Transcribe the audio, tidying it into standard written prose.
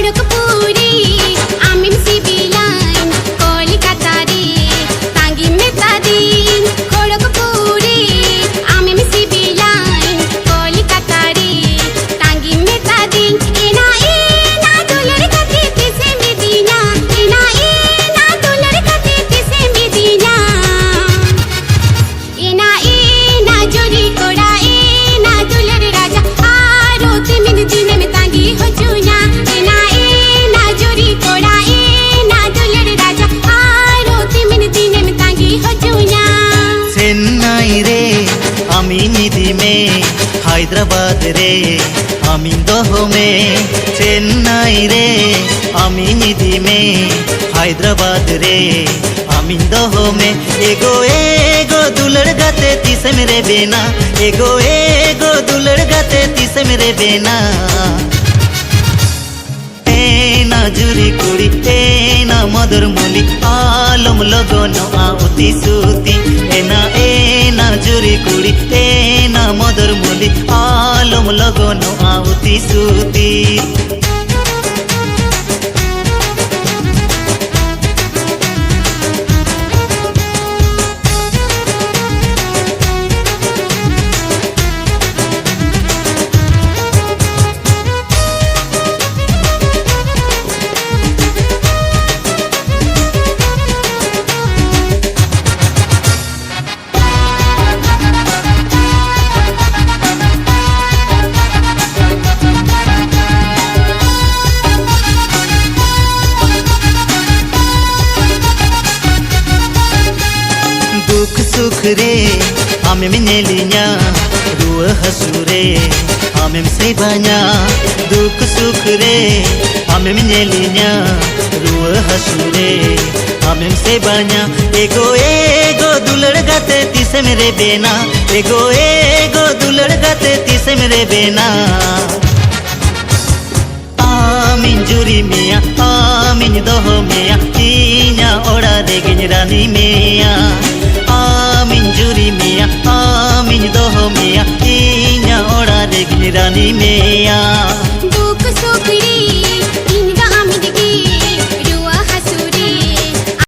খড়গপুরে আমি সিবিলাইন কলকাতারে তাঙ্গি মেতা দিন খড়গপুরে আমি সিবিলাইন কলকাতারে তাঙ্গি মেতা দিন এনা ডলার কাতে তিসে মেদিনা এনা ডলার কাতে তিসে মেদিনা এনা জরি কোড়া এনা ডলার রাজা আরো তিমিন দিনে মে তাঙ্গি হচুনা এনা জরি কোড়া এনা ডলার রাজা আরো তিমিন দিনে মে তাঙ্গি হচুনা চেন্নাই রে আমি নিদি মে হায়দ্রাবাদ রে আমি দহ মে চেন্নাই রে আমি নিদি মে হায়দ্রাবাদ রে আমি দহ মে এগো দুলड़ गाते तीसे मेरे बेना एगो दुलड़ गाते तीसे मेरे बेना एना जुरी कुड़ी एना मधुर मुली आलम लगन आउती सुती एना जुरी कुड़ी एना मधुर मुली आलम लगन आउती सुती दुख सुख रे आमें नेलिया रुआ हसू रे आमें से बा냐 दुख सुख रे आमें नेलिया रुआ हसू रे आमें से बा냐 एगो दुलड़ गाते तीसे मेरे बेना एगो दुलड़ गाते तीसे मेरे बेना आमिन जुरी मिया आमिन दह मिया इnya ओड़ा देगिन रानी मिया आमिन जुरी मिया आमिन दह मिया इnya ओड़ा देगिन रानी मिया दुख सुख